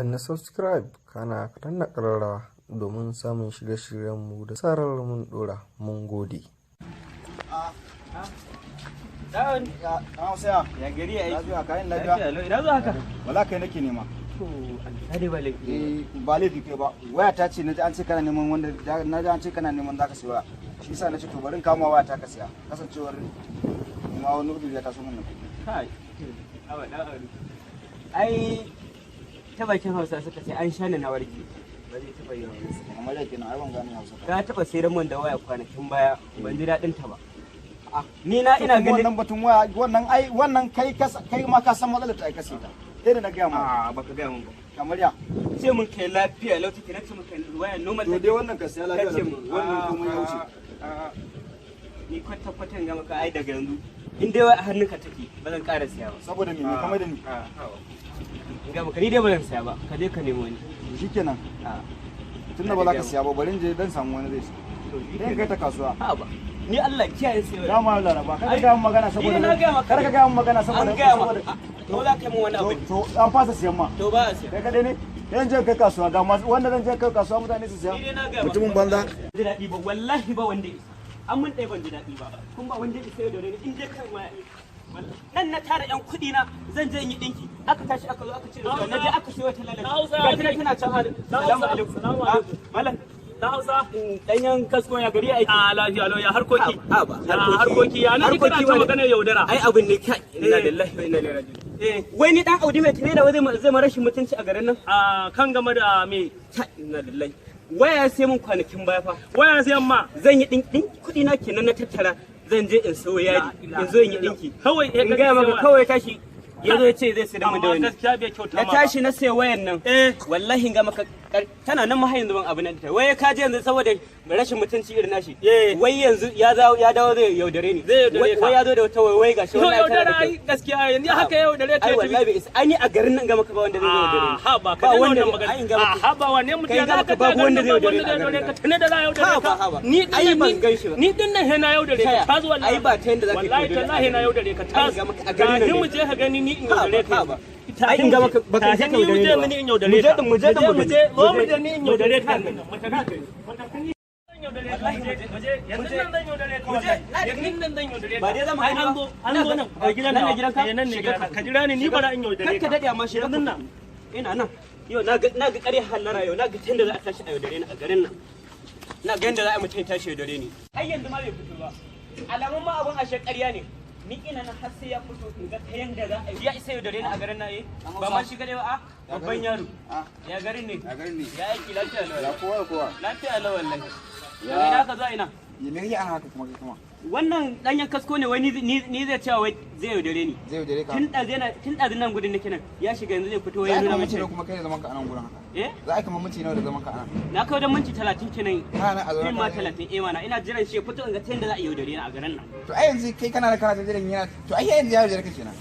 na subscribe kana ka danna ƙararrawa domin samun shirye-shiryenmu da tsarar mun dora. Mun gode. Hausa ya gari ya yi kayan lafiya. Ina zo haka? Wala kai nake nema. To, alƙali ba laifi. Ba laifi kai ba. Waya ta ce naji an ce kana neman wanda naji an ce kana neman zaka siya. Shi yasa nace to bari in kama waya ta ka siya. Kasancewar ma wani rubutu ya taso min nan. Kai. Awa dan Audu. Ai ta bakin Hausa suka ce an shane na warke. Ba zai taba yi wa. Amma da kenan ai ban gane Hausa. Ka taba sayar mun da waya kwanakin baya ban ji dadin ta ba. Ni na ina ganin wannan batun waya wannan kai ma ka san matsalar ta ai kace ta. Sai da na ga ma. Baka ga mun ba. Kamar ya. Sai mun kai lafiya lauti kina ce mun kai waya normal. To dai wannan ka siya lafiya. Wannan kuma ya wuce. Ni kwata-kwatan ga maka ai daga yanzu in dai wai a hannunka take ba zan ƙara siya ba. Saboda me kamar da ni. Ga maka ni dai ba zan siya ba, ka je ka nemo wani. Shikenan. Tunda ba za ka siya ba bari in je dan samu wani zai siya. Sai kai ta kasuwa. Ba. Ni Allah kiyaye sai wai. Dama Laraba kar ka ga mun magana saboda kar ka ga mun magana saboda an ga maka. To za ka yi mun wani abu. To an fasa siyan ma. To ba a siya. Kai kadai ne? Yan je kai kasuwa ga wanda zan je kai kasuwa mutane su siya. Mutumin banza. Ji daɗi ba wallahi ba wanda isa. An mun ɗaya ban ji daɗi ba. Kun ba wanda isa da rani in je kai waya. Nan na tara yan kuɗi na zan je in yi ɗinki. Aka tashi aka zo aka cire su. Na je aka sayo ta lalata. Ga tana can hali. Salamu alaikum. Salamu alaikum. Malam. Ta Hausa danyen kasko ya gari aiki. Lafiya lau ya harkoki. Ba. Harkoki ya nan kana ta magana yaudara. Ai abin ne kai. Inna lillahi wa inna ilaihi raji'un. Wai ni dan Audu mai tare da zai ma rashin mutunci a garin nan. Kan game da me? Inna lillahi. Waya sai mun kwanakin baya fa. Waya sai amma Zan yi ɗin kuɗi na kenan na tattara. Zan je in sayo yadi. In zo in yi ɗinki. kawai In gaya maka kawai tashi. Ya zo ya ce zai sayar mu da wani. gaskiya bai kyauta Na ma. tashi na sayi wayan nan. Wallahi ga maka tana nan ma har yanzu ban abu nan ta. Wai ka je yanzu saboda rashin mutunci irin nashi. Wai yanzu ya dawo zai yaudare ni. Zai yaudare ka. Wai ya zo da wata wai gashi To wallahi tana yaudara da ai kyau. gaskiya yanzu haka yaudare ka Ai wallahi bai isa. Ai ni a garin nan ga maka ba wanda zai yaudare ni. Ha ba ka da wannan magana. Ha ba wanne mutum ya ga babu wanda zai yaudare ka tune da za yaudare ka. Ni ai ban ganshi ba. Ni din nan he na yaudare ka. Ta zuwa ai ba ta yanda zaka wallahi tallahi na yaudare ka. Ta ga maka a garin nan. mu je ka gani ni in yaudare ka. Ai in ga maka baka sai ka yaudare ni in yaudare ka. Mu je ni in yaudare ka. Ba dai zama an zo nan a gidan nan ne ka jira ni bara in yaudare ka dade amma shi nan ina nan yau na ga ƙarya hallara yau na ga tunda za a tashi a yaudare ni a garin nan na ga yanda za a mutum tashi yaudare ni ai yanzu ma bai fito ba alamun ma abun ashe ƙarya ne ni ina nan har sai ya fito in ga ta yanda za a ya isa yaudare ni a garin nan ba ma shi gare ba babban yaro ya garin ne ya aiki lafiya lawa Ya kowa. lafiya lawa wallahi ya ina ka za ina Me yake ana haka kuma wannan danyen kasko ne wai ni zai cewa wai zai yaudare ni zai yaudare ka. tun ɗazu nan gudun nake nan ya shiga yanzu zai fito wai Ya nuna nuna mace mace kuma kai da zaman ka anan gurin haka. eh Za a yi kamar minti nawa da zaman ka anan. na kawo da minti 30 kenan Kana a zaune fin ma kana- 30 mana ina jiran shi ya fito in ga ta yanda za a yaudare ni a garan nan To ai yanzu kai kana da karatu jiran yana to ai yanzu ya yaudare ka kenan.